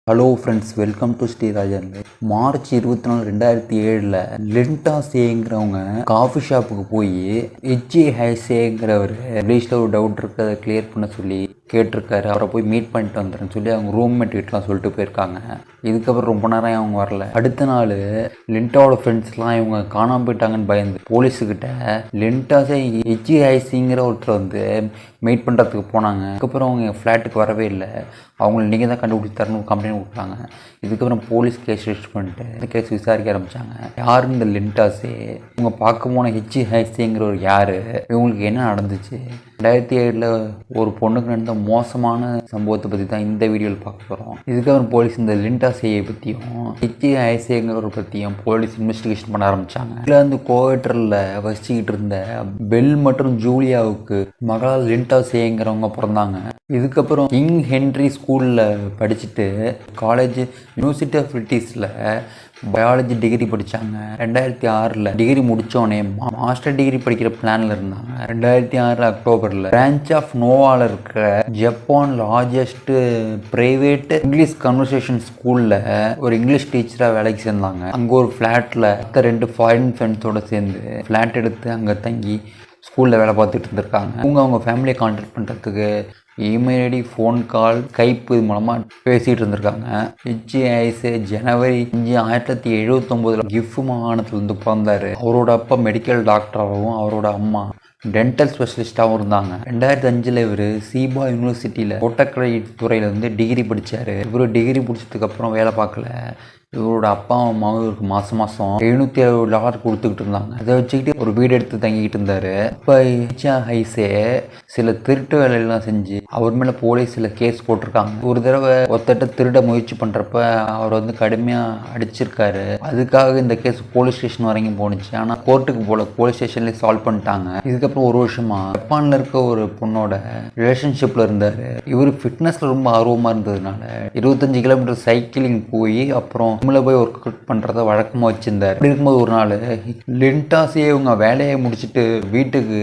Hello friends, welcome to Srirajan. March 24, 2007 Linda சேங்கிறவங்க coffee ஷாப்புக்கு போய் ஹெச்ஏ ஹைசேங்கிறவர் இங்கிலீஷில் ஒரு டவுட் இருக்குது, அதை கிளியர் பண்ண சொல்லி கேட்டிருக்காரு. அவரை போய் மீட் பண்ணிட்டு வந்துடுறேன்னு சொல்லி அவங்க ரூம்மேட் கிட்டலாம் சொல்லிட்டு போயிருக்காங்க. இதுக்கப்புறம் ரொம்ப நேரம் அவங்க வரல. அடுத்த நாள் லிண்டாவோட ஃப்ரெண்ட்ஸ்லாம் இவங்க காணாமல் போயிட்டாங்கன்னு பயந்து போலீஸுக்கிட்ட லிண்டாஸை ஹெச்ஏ ஹைசிங்கிற ஒருத்தர் வந்து மீட் பண்ணுறதுக்கு போனாங்க. அதுக்கப்புறம் அவங்க ஃப்ளாட்டுக்கு வரவே இல்லை. அவங்கள நீங்கள் தான் கண்டுபிடிச்சி தரணும் கம்ப்ளைண்ட் கொடுத்தாங்க. இதுக்கப்புறம் போலீஸ் கேஸ் ரெஜிஸ்டர் பண்ணிட்டு இந்த கேஸ் விசாரிக்க ஆரம்பித்தாங்க. யார் இந்த லிண்டாஸே, இவங்க பார்க்க போன ஹெச்ஏ ஹைசிங்கிற ஒரு யார், இவங்களுக்கு என்ன நடந்துச்சு, 2007 ஒரு பொண்ணுக்கு நடந்த மோசமான சம்பவத்தை பற்றி தான் இந்த வீடியோவில் பார்க்க போகிறோம். இதுக்கப்புறம் போலீஸ் இந்த லிண்டாஸையை பற்றியும் ஹெச்ஏ ஹைசேங்கிறவரை பற்றியும் போலீஸ் இன்வெஸ்டிகேஷன் பண்ண ஆரம்பித்தாங்க. இதில் வந்து கோவேட்டரில் வசிச்சுக்கிட்டு இருந்த பெல் மற்றும் ஜூலியாவுக்கு மகளால் லிண்டாஸேங்கிறவங்க பிறந்தாங்க. இதுக்கப்புறம் கிங் ஹென்ரி ஸ்கூலில் படிச்சுட்டு காலேஜ் யூனிவர்சிட்டி ஆஃப் பிரிட்டிஷில் பயாலஜி டிகிரி படித்தாங்க. 2006 டிகிரி முடித்தோடனே மாஸ்டர் டிகிரி படிக்கிற பிளானில் இருந்தாங்க. 2006 அக்டோபரில் பிரான்ச் ஆஃப் நோவாவில் இருக்கிற Japan largest private English conversation ஸ்கூலில் ஒரு இங்கிலீஷ் டீச்சராக வேலைக்கு சேர்ந்தாங்க. அங்கே ஒரு ஃப்ளாட்டில் 2 ஃபாரின் ஃப்ரெண்ட்ஸோடு சேர்ந்து ஃப்ளாட் எடுத்து அங்கே தங்கி ஸ்கூலில் வேலை பார்த்துட்டு இருந்திருக்காங்க. அவங்க ஃபேமிலியை கான்டாக்ட் பண்ணுறதுக்கு email ID, phone call, Skype இது மூலமாக பேசிகிட்டு இருந்திருக்காங்க. ஹெச்ஏ ஹைசே ஜனவரி 5, 1979 கிஃப் மாகாணத்தில் வந்து பிறந்தார். அவரோட அப்பா மெடிக்கல் டாக்டராகவும் அவரோட அம்மா டென்டல் ஸ்பெஷலிஸ்ட்டாகவும் இருந்தாங்க. 2005 இவர் சீபா யூனிவர்சிட்டியில் தோட்டக்கலை துறையில் வந்து டிகிரி படித்தார். இவர் டிகிரி முடிச்சதுக்கப்புறம் வேலை பார்க்கல. இவரோட அப்பா அம்மாவும் இவருக்கு மாதம் $770 கொடுத்துக்கிட்டு இருந்தாங்க. அதை வச்சுக்கிட்டு ஒரு வீடு எடுத்து தங்கிக்கிட்டு இருந்தார். இப்போ ஹெச்ஏ ஹைசே சில திருட்டு வேலையெல்லாம் செஞ்சு அவர் மேலே போலீஸ் சில கேஸ் போட்டிருக்காங்க. ஒரு தடவை ஒருத்தட்ட திருட முயற்சி பண்ணுறப்ப அவர் வந்து கடுமையாக அடிச்சிருக்காரு. அதுக்காக இந்த கேஸ் போலீஸ் ஸ்டேஷன் வரைக்கும் போணுச்சு. ஆனால் கோர்ட்டுக்கு போல போலீஸ் ஸ்டேஷன்லேயே சால்வ் பண்ணிட்டாங்க. இதுக்கப்புறம் ஒரு வருஷமாக ஜப்பானில் இருக்க ஒரு பொண்ணோட ரிலேஷன்ஷிப்பில் இருந்தார். இவர் ஃபிட்னஸில் ரொம்ப ஆர்வமாக இருந்ததுனால 25 கிலோமீட்டர் சைக்கிளிங் போய் அப்புறம் போய் ஒர்க் அவுட் பண்ணுறத வழக்கமாக வச்சுருந்தார். அப்படி இருக்கும்போது ஒரு நாள் லிண்டாஸே இவங்க வேலையை முடிச்சுட்டு வீட்டுக்கு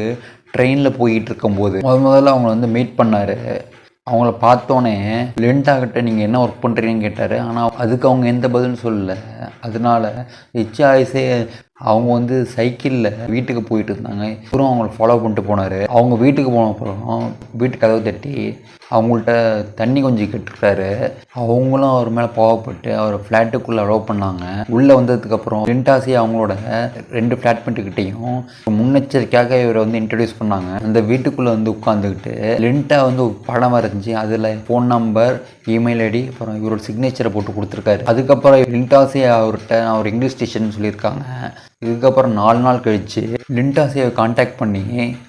ட்ரெயினில் போயிட்டு இருக்கும்போது முதல்ல அவங்கள வந்து மீட் பண்ணார். அவங்கள பார்த்தோன்னே லிண்டா கிட்ட நீங்கள் என்ன ஒர்க் பண்ணுறீங்கன்னு கேட்டார். ஆனால் அதுக்கு அவங்க எந்த பதிலும் சொல்லலை. அதனால ஹெச்ஏ ஹைசே அவங்க வந்து சைக்கிளில் வீட்டுக்கு போயிட்டு இருந்தாங்க. அப்புறம் அவங்கள ஃபாலோ பண்ணிட்டு போனார். அவங்க வீட்டுக்கு போன அப்புறம் வீட்டு கதவை தட்டி அவங்கள்ட்ட தண்ணி கொஞ்சம் கேட்டிருக்காரு. அவங்களும் அவர் மேலே பாவப்பட்டு அவர் ஃப்ளாட்டுக்குள்ளே அலோவ் பண்ணாங்க. உள்ளே வந்ததுக்கப்புறம் லிண்டாஸே அவங்களோட 2 ஃப்ளாட்மெண்ட்டுக்கிட்டையும் முன்னெச்சரிக்கையாக இவரை வந்து இன்ட்ரடியூஸ் பண்ணாங்க. அந்த வீட்டுக்குள்ளே வந்து உட்காந்துக்கிட்டு லிண்டா வந்து ஒரு படம் வரைஞ்சி அதில் ஃபோன் நம்பர், இமெயில் ஐடி, அப்புறம் இவரோட சிக்னேச்சரை போட்டு கொடுத்துருக்காரு. அதுக்கப்புறம் லிண்டாஸே அவர்கிட்ட அவர் இங்கிலீஷ் டீச்சர்னு சொல்லியிருக்காங்க. இதுக்கப்புறம் 4 நாள் கழித்து லிண்டாஸையை கான்டாக்ட் பண்ணி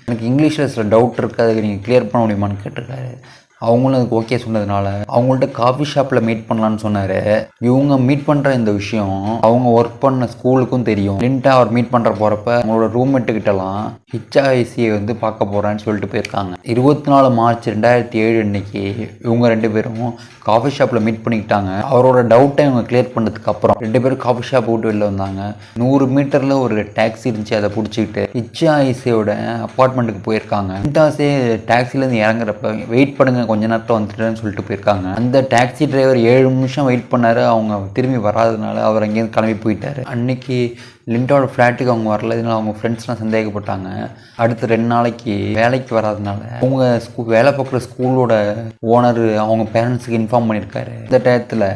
எனக்கு இங்கிலீஷில் சில டவுட் இருக்குது, அதுக்கு நீங்கள் கிளியர் பண்ண முடியுமான்னு கேட்டிருக்காரு. அவங்களும் அதுக்கு ஓகே சொன்னதுனால அவங்கள்ட்ட காஃபி ஷாப்பில் மீட் பண்ணலான்னு சொன்னார். இவங்க மீட் பண்ணுற இந்த விஷயம் அவங்க ஒர்க் பண்ண ஸ்கூலுக்கும் தெரியும். லிண்டா அவர் மீட் பண்ணுற போகிறப்ப அவங்களோட ரூம்மேட்டுக்கிட்டலாம் ஹெச்ஏ ஹைசேயை வந்து பார்க்க போகிறேன்னு சொல்லிட்டு போயிருக்காங்க. 24 மார்ச் 2007 அன்னைக்கு இவங்க 2 பேரும் காஃபி ஷாப்பில் மீட் பண்ணிக்கிட்டாங்க. அவரோட டவுட்டை இவங்க கிளியர் பண்ணதுக்கு அப்புறம் 2 பேரும் காஃபி ஷாப் விட்டு வெளில வந்தாங்க. 100 மீட்டரில் ஒரு டாக்ஸி இருந்துச்சு, அதை பிடிச்சிக்கிட்டு ஹெச்ஏ ஹைசேயோட அப்பார்ட்மெண்ட்டுக்கு போயிருக்காங்க. லிண்டாஸே டாக்ஸிலேருந்து இறங்குறப்ப வெயிட் பண்ணுங்க, கொஞ்ச நேரத்தில் வந்துட்டேன்னு சொல்லிட்டு போயிருக்காங்க. அந்த டாக்ஸி டிரைவர் 7 நிமிஷம் வெயிட் பண்ணார். அவங்க திரும்பி வராதனால அவர் அங்கேருந்து கிளம்பி போயிட்டார். அன்னைக்கு லிண்டாவோட ஃப்ளாட்டுக்கு அவங்க வரல. இதனால் அவங்க ஃப்ரெண்ட்ஸ்லாம் சந்தேகப்பட்டாங்க. அடுத்த 2 நாளைக்கு வேலைக்கு வராதனால அவங்க வேலை பார்க்குற ஸ்கூலோட ஓனர் அவங்க பேரண்ட்ஸுக்கு இன்ஃபார்ம் பண்ணியிருக்காரு. இந்த டயத்தில்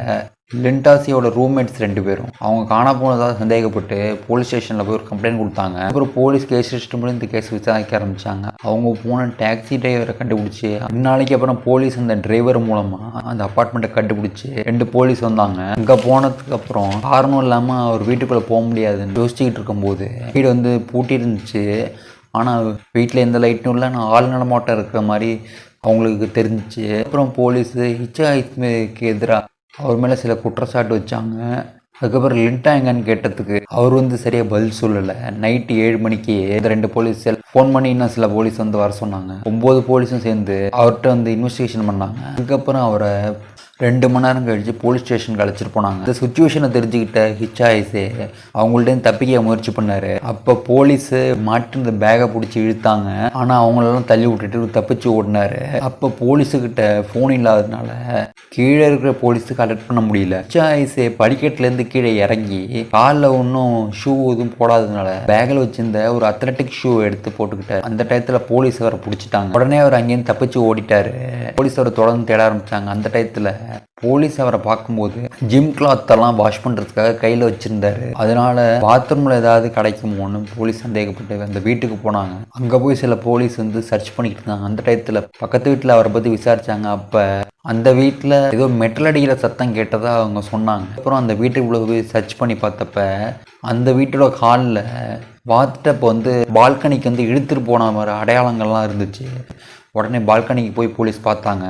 லிண்டாஸியோட ரூம்மேட்ஸ் 2 பேரும் அவங்க காணா போனதாக சந்தேகப்பட்டு போலீஸ் ஸ்டேஷனில் போய் ஒரு கம்ப்ளைண்ட் கொடுத்தாங்க. அப்புறம் போலீஸ் கேஸ் ரெஜிஸ்டர் பண்ணி இந்த கேஸ் விசாரிக்க ஆரம்பித்தாங்க. அவங்க போன டாக்ஸி டிரைவரை கண்டுபிடிச்சி 2 நாளைக்கு அப்புறம் போலீஸ் அந்த டிரைவர் மூலமாக அந்த அப்பார்ட்மெண்ட்டை கண்டுபிடிச்சி 2 போலீஸ் வந்தாங்க. அங்கே போனதுக்கு அப்புறம் காரணம் இல்லாமல் அவர் வீட்டுக்குள்ளே போக முடியாதுன்னு யோசிச்சுக்கிட்டு இருக்கும்போது வீடு வந்து பூட்டி இருந்துச்சு. ஆனால் வீட்டில் எந்த லைட்டும் இல்லை, நான் ஆள் நடமாட்டம் இருக்கிற மாதிரி அவங்களுக்கு தெரிஞ்சிச்சு. அப்புறம் போலீஸு ஹெச்ஏ ஹைசேக்கு எதிராக அவர் மேலே சில குற்றச்சாட்டு வச்சாங்க. அதுக்கப்புறம் லிண்டா எங்கன்னு கேட்டதுக்கு அவர் வந்து சரியாக பதில் சொல்லலை. நைட்டு 7 மணிக்கு இந்த 2 போலீஸ் ஃபோன் பண்ணி இன்னும் சில போலீஸ் வந்து வர சொன்னாங்க. 9 போலீஸும் சேர்ந்து அவர்கிட்ட வந்து இன்வெஸ்டிகேஷன் பண்ணாங்க. அதுக்கப்புறம் அவரை 2 மணி நேரம் கழிச்சு போலீஸ் ஸ்டேஷனுக்கு அழைச்சிட்டு போனாங்க. இந்த சுச்சுவேஷனை தெரிஞ்சுக்கிட்ட ஹிச்சாய்ஸே அவங்கள்ட்ட தப்பிக்க முயற்சி பண்ணாரு. அப்போ போலீஸ் மாட்டு பேகை பிடிச்சி இழுத்தாங்க. ஆனால் அவங்களெல்லாம் தள்ளி விட்டுட்டு தப்பிச்சு ஓடினாரு. அப்போ போலீஸுக்கிட்ட ஃபோன் இல்லாததுனால கீழே இருக்கிற போலீஸுக்கு அலர்ட் பண்ண முடியல. ஹிச்சாய்ஸே படிக்கட்டுலேருந்து கீழே இறங்கி காலில் ஒன்றும் ஷூ எதுவும் போடாததுனால பேக்கில் வச்சிருந்த ஒரு அத்லட்டிக் ஷூ எடுத்து போட்டுக்கிட்டாரு. அந்த டயத்தில் போலீஸ் அவரை பிடிச்சிட்டாங்க. உடனே அவர் அங்கேருந்து தப்பிச்சு ஓடிட்டாரு. போலீஸ் அவரை தொடர்ந்து தேட ஆரம்பிச்சாங்க. அந்த டயத்தில் போலீஸ் அவரை பார்க்கும்போது ஜிம் கிளாத்தெல்லாம் வாஷ் பண்ணுறதுக்காக கையில் வச்சுருந்தாரு. அதனால பாத்ரூமில் ஏதாவது கிடைக்குமோன்னு போலீஸ் சந்தேகப்பட்டு அந்த வீட்டுக்கு போனாங்க. அங்கே போய் சில போலீஸ் சர்ச் பண்ணிக்கிட்டு இருந்தாங்க. அந்த டயத்தில் பக்கத்து வீட்டில் அவரை பற்றி விசாரிச்சாங்க. அப்போ அந்த வீட்டில் ஏதோ மெட்டல் அடிக்கிற சத்தம் கேட்டதாக அவங்க சொன்னாங்க. அப்புறம் அந்த வீட்டுக்குள்ளே போய் சர்ச் பண்ணி பார்த்தப்ப அந்த வீட்டோட ஹாலில் வாத்டப் பால்கனிக்கு இழுத்துட்டு போன மாதிரி அடையாளங்கள்லாம் இருந்துச்சு. உடனே பால்கனிக்கு போய் போலீஸ் பார்த்தாங்க.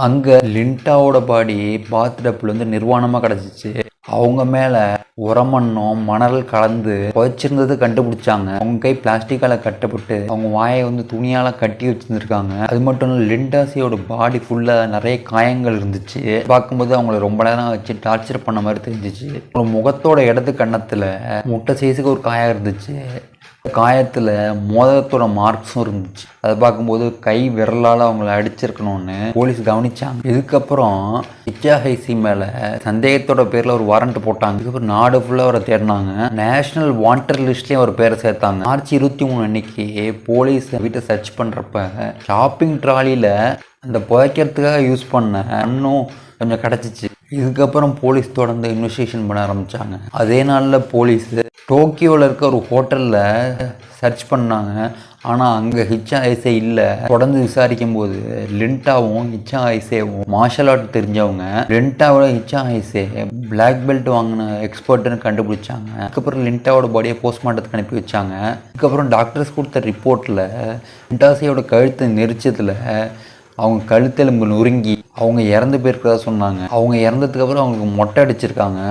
அங்கே லிண்டாவோட பாடி பாத்டப்ல நிர்வாணமாக கிடச்சிச்சு. அவங்க மேலே உரமண்ணும் மணல் கலந்து புதைச்சிருந்தது கண்டுபிடிச்சாங்க. அவங்க கை பிளாஸ்டிக்கால் கட்டப்பட்டு அவங்க வாயை துணியால் கட்டி வச்சுருந்துருக்காங்க. அது மட்டும் இல்லை, லிண்டாசியோட பாடி ஃபுல்லாக நிறைய காயங்கள் இருந்துச்சு. பார்க்கும்போது அவங்கள ரொம்ப நேரம் வச்சு டார்ச்சர் பண்ண மாதிரி தெரிஞ்சிச்சு. அவங்க முகத்தோட இடது கன்னத்தில் முட்டை சைஸுக்கு ஒரு காயம் இருந்துச்சு. காயத்தில் மோதிரத்தோட மார்க்ஸும் இருந்துச்சு. அதை பார்க்கும்போது கை விரலால் அவங்கள அடிச்சிருக்கணும்னு போலீஸ் கவனிச்சாங்க. இதுக்கப்புறம் ஹிச்சாஹைசி மேலே சந்தேகத்தோட பேரில் ஒரு வாரண்ட் போட்டாங்க. இதுக்கப்புறம் நாடு ஃபுல்லாக அவரை தேடினாங்க. நேஷனல் வாண்டட் லிஸ்ட்லேயும் அவர் பேரை சேர்த்தாங்க. மார்ச் 23 அன்னைக்கு போலீஸ் வீட்டை சர்ச் பண்ணுறப்ப ஷாப்பிங் ட்ராலியில் அந்த புதைக்கிறதுக்காக யூஸ் பண்ண இன்னும் கொஞ்சம் கிடச்சிச்சு. இதுக்கப்புறம் போலீஸ் தொடர்ந்து இன்வெஸ்டிகேஷன் பண்ண ஆரம்பித்தாங்க. அதே நாளில் போலீஸ் டோக்கியோவில் இருக்க ஒரு ஹோட்டலில் சர்ச் பண்ணாங்க. ஆனால் அங்கே ஹிச்சாஹைசே இல்லை. தொடர்ந்து விசாரிக்கும் போது லிண்டாவும் ஹிச்சாஹைசேவும் மார்ஷல் ஆர்ட் தெரிஞ்சவங்க. லிண்டாவோட ஹிச்சாஹைசே பிளாக் பெல்ட் வாங்கின எக்ஸ்பர்ட்னு கண்டுபிடிச்சாங்க. அதுக்கப்புறம் லிண்டாவோட பாடியை போஸ்ட்மார்ட்டத்துக்கு அனுப்பி வச்சாங்க. அதுக்கப்புறம் டாக்டர்ஸ் கொடுத்த ரிப்போர்ட்டில் லிண்டாசையோட கழுத்தை நெரிச்சதில் அவங்க கழுத்தெலும்பு நொறுங்கி அவங்க இறந்து போயிருக்கிறதா சொன்னாங்க. அவங்க இறந்ததுக்கப்புறம் அவங்களுக்கு மொட்டை அடிச்சிருக்காங்க.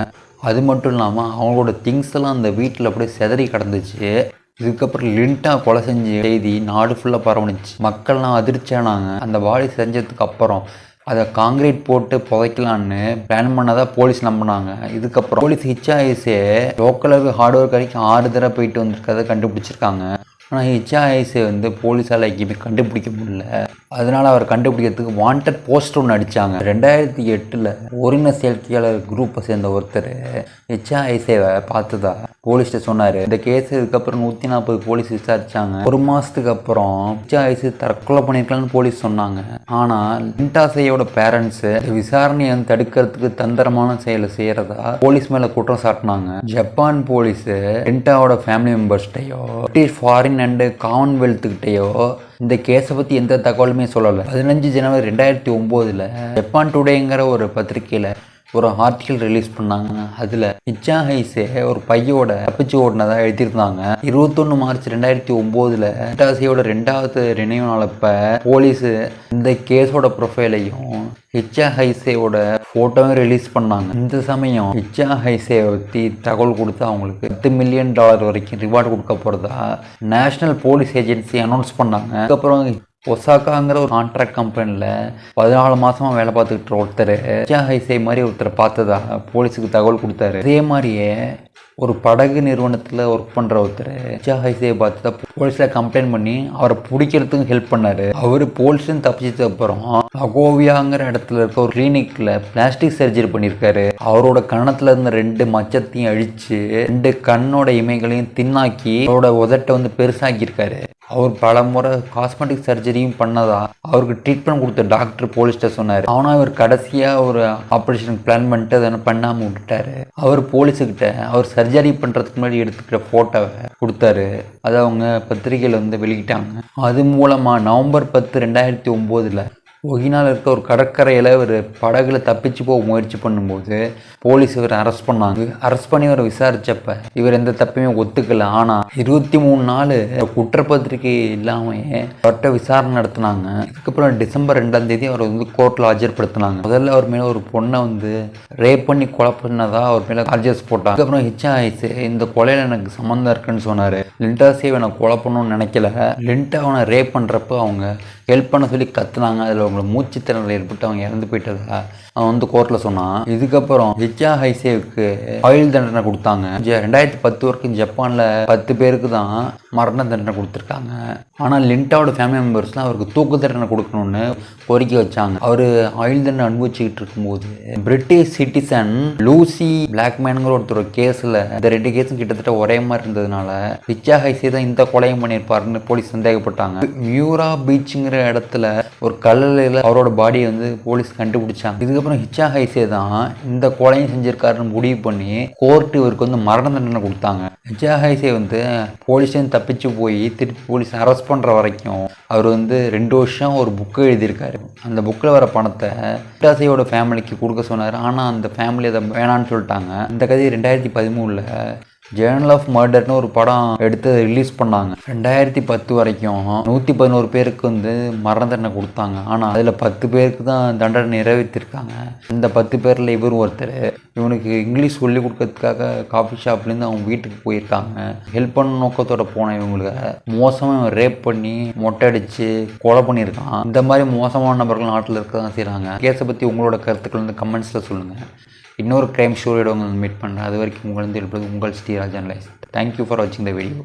அது மட்டும் இல்லாமல் அவங்களோட திங்ஸ் எல்லாம் அந்த வீட்டில் அப்படியே செதறி கிடந்துச்சு. இதுக்கப்புறம் லிண்டா கொலை செஞ்ச செய்தி நாடு ஃபுல்லாக பரவணிச்சு. மக்கள்லாம் அதிர்ச்சியானாங்க. அந்த பாடி செஞ்சதுக்கு அப்புறம் அதை காங்கிரீட் போட்டு புதைக்கலான்னு பிளான் பண்ணதாக போலீஸ் நம்பினாங்க. இதுக்கப்புறம் போலீஸ் ஹிச்சாஹைசே லோக்கலுக்கு ஹார்ட் ஒர்க் வரைக்கும் 6 தடவை போயிட்டு வந்திருக்கதை கண்டுபிடிச்சிருக்காங்க. ஆனால் ஹிச்சாஹைசே போலீஸால் எங்கேயுமே கண்டுபிடிக்க முடியல. அதனால் அவர் கண்டுபிடிக்கிறதுக்கு வாண்டட் போஸ்டர் ஒன்று அடித்தாங்க. 2008 ஓரின செயற்கையாளர் குரூப்பை சேர்ந்த ஒருத்தர் ஹிச்சாஹைசேவை பார்த்ததா போலீஸ்கிட்ட சொன்னார். இந்த கேஸ் இதுக்கப்புறம் 140 போலீஸ் விசாரித்தாங்க. 1 மாதத்துக்கு அப்புறம் ஹிச்சாஹைசே தற்கொலை பண்ணியிருக்கலாம்னு போலீஸ் சொன்னாங்க. ஆனால் லிண்டாசையோட பேரண்ட்ஸு விசாரணையை தடுக்கிறதுக்கு தந்திரமான செயலை செய்கிறதா போலீஸ் மேலே குற்றம் சாட்டினாங்க. ஜப்பான் போலீஸு லிண்டாவோட ஃபேமிலி மெம்பர்ஸ்டையோ பிரிட்டிஷ் ஃபாரின் அண்டு காமன்வெல்த்துக்கிட்டையோ இந்த கேஸை பற்றி எந்த தகவலுமே சொல்லலை. 15 ஜனவரி 2009 ஜப்பான் டுடேங்கிற ஒரு பத்திரிகையில் ஒரு ஆர்டிக்கல் ரிலீஸ் பண்ணாங்க. அதில் ஹிச்சாஹைசே ஒரு பையோட தப்பிச்சு ஓடினதாக எழுதியிருந்தாங்க. 21 மார்ச் 2009 ஹிச்சாஹைசேயோட 2வது நினைவு நாளப்ப போலீஸு இந்த கேஸோட ப்ரொஃபைலையும் ஹிச்சாஹைசேயோட ஃபோட்டோவும் ரிலீஸ் பண்ணாங்க. இந்த சமயம் ஹிச்சாஹைசே பற்றி தகவல் கொடுத்து அவங்களுக்கு $10 மில்லியன் வரைக்கும் ரிவார்டு கொடுக்க போகிறதா நேஷ்னல் போலீஸ் ஏஜென்சி அனௌன்ஸ் பண்ணாங்க. அதுக்கப்புறம் ஒசாகாங்கிற ஒரு கான்ட்ராக்ட் கம்பெனியில் 14 மாதமாக வேலை பார்த்துக்கிட்டு ஒருத்தர் ஹிச்சாஹைசே மாதிரி ஒருத்தரை பார்த்ததா போலீஸுக்கு தகவல் கொடுத்தாரு. அதே மாதிரியே ஒரு படகு நிறுவனத்தில் ஒர்க் பண்ணுற ஒருத்தர் ஹிச்சாஹைசே பார்த்ததா போலீஸில் கம்ப்ளைண்ட் பண்ணி அவரை பிடிக்கிறதுக்கும் ஹெல்ப் பண்ணார். அவர் போலீஸ்லேருந்து தப்பிச்சதுக்கு அப்புறம் அகோவியாங்கிற இடத்துல இருக்க ஒரு கிளினிக்கில் பிளாஸ்டிக் சர்ஜரி பண்ணியிருக்காரு. அவரோட கன்னத்தில் இருந்த 2 மச்சத்தையும் அழித்து 2 கண்ணோட இமைகளையும் தின்னாக்கி அவரோட உதட்டை பெருசாக்கியிருக்காரு. அவர் பல முறை காஸ்மெட்டிக் சர்ஜரியும் பண்ணதா அவருக்கு ட்ரீட்மெண்ட் கொடுத்த டாக்டர் போலீஸ்கிட்ட சொன்னார். ஆனால் அவர் கடைசியாக ஒரு ஆப்ரேஷன் பிளான் பண்ணிட்டு அதை பண்ணாமல் விட்டுட்டாரு. அவர் போலீஸுக்கிட்ட அவர் சர்ஜரி பண்ணுறதுக்கு முன்னாடி எடுத்துக்கிற ஃபோட்டோவை கொடுத்தாரு. அதை அவங்க பத்திரிகையில் வெளியிட்டாங்க. அது மூலமாக நவம்பர் 10, 2009 ஒகினாவில் இருக்க ஒரு கடற்கரையில் ஒரு படகுல தப்பிச்சு போக முயற்சி பண்ணும்போது போலீஸ் இவரை அரெஸ்ட் பண்ணாங்க. அரெஸ்ட் பண்ணி இவரை விசாரித்தப்ப இவர் எந்த தப்பையுமே ஒத்துக்கல. ஆனால் 23 நாள் குற்றப்பத்திரிகை இல்லாமல் அவர்கிட்ட விசாரணை நடத்தினாங்க. இதுக்கப்புறம் டிசம்பர் 2 அவர் கோர்ட்டில் ஆஜர்படுத்தினாங்க. முதல்ல அவர் மேலே ஒரு பொண்ணை ரேப் பண்ணி கொலை பண்ணதா அவர் மேலே சார்ஜஸ் போட்டாங்க. அதுக்கப்புறம் ஹிச்சாஹைசே இந்த கொலையில் எனக்கு சம்மந்தம் இருக்குன்னு சொன்னார். லிண்டாசே அவனை கொலை பண்ணணும்னு நினைக்கல. லிண்டா அவனை ரேப் பண்ணுறப்ப அவங்க ஹெல்ப் பண்ண சொல்லி கத்துனாங்க. அதில் அவங்களுக்கு மூச்சுத்திறனில் ஏற்பட்டு அவங்க இறந்து போயிட்டதா அவன் வந்து கோர்ட்டில் சொன்னான். இதுக்கப்புறம் ஹிச்சா ஹைசேவுக்கு ஆயுள் தண்டனை கொடுத்தாங்க. 2010 வரைக்கும் ஜப்பானில் 10 பேருக்கு தான் மரண தண்டனை கொடுத்துருக்காங்க. ஆனால் லிண்டாவோட ஃபேமிலி மெம்பர்ஸ்லாம் அவருக்கு தூக்கு தண்டனை கொடுக்கணும்னு கோரிக்கை வச்சாங்க. அவர் ஆயுள் தண்டனை அனுபவிச்சுக்கிட்டு இருக்கும்போது பிரிட்டிஷ் சிட்டிசன் லூசி பிளாக்மேனுங்கிற ஒருத்தர் கேஸில் இந்த 2 கேஸும் கிட்டத்தட்ட ஒரே மாதிரி இருந்ததுனால ஹிச்சா ஹைசே தான் இந்த கொலையும் பண்ணியிருப்பாருன்னு போலீஸ் சந்தேகப்பட்டாங்க. மியூரா பீச்சுங்கிற இடத்துல ஒரு கல்லறையில் அவரோட பாடியை வந்து போலீஸ் கண்டுபிடிச்சாங்க. இதுக்கப்புறம் ஹிச்சா ஹைசே தான் இந்த கொலையும் செஞ்சிருக்காருன்னு முடிவு பண்ணி கோர்ட்டு இவருக்கு வந்து மரண தண்டனை கொடுத்தாங்க. ஹிச்சா ஹைசே வந்து போலீஸையும் தப்பிச்சு போய் திருப்பி போலீஸ் அரெஸ்ட் பண்ணுற வரைக்கும் அவர் வந்து 2 வருஷம் ஒரு புக்கு எழுதியிருக்காரு. அந்த புக்கில் வர பணத்தை ஹிட்டாசையோட ஃபேமிலிக்கு கொடுக்க சொன்னார். ஆனால் அந்த ஃபேமிலி அதை வேணான்னு சொல்லிட்டாங்க. இந்த கதையை 2013 ஜேர்னல் ஆஃப் மர்டர்னு ஒரு படம் எடுத்து ரிலீஸ் பண்ணாங்க. 2010 வரைக்கும் 111 பேருக்கு வந்து மரண தண்டனை கொடுத்தாங்க. ஆனால் அதில் 10 பேருக்கு தான் தண்டனை நிறைவேற்றிருக்காங்க. இந்த 10 பேரில் இவரும் ஒருத்தர். இவனுக்கு இங்கிலீஷ் சொல்லி கொடுக்கறதுக்காக காஃபி ஷாப்லேருந்து அவங்க வீட்டுக்கு போயிருக்காங்க. ஹெல்ப் பண்ண நோக்கத்தோட போன இவங்களுக்கு மோசமாக ரேப் பண்ணி மொட்டை அடித்து கொலை பண்ணியிருக்கான். இந்த மாதிரி மோசமான நபர்கள் நாட்டில் இருக்க தான் செய்கிறாங்க. கேஸை பற்றி உங்களோட கருத்துக்கள் வந்து கமெண்ட்ஸில் சொல்லுங்கள். இன்னொரு க்ரைம் ஸ்டோரியோட உங்களை மீட் பண்ணுறேன். அது வரைக்கும் உங்கள் எழுப்பது உங்கள் ஸ்ரீராஜ் அனலைஸ். தேங்க்யூ ஃபார் வாட்சிங் த வீடியோ.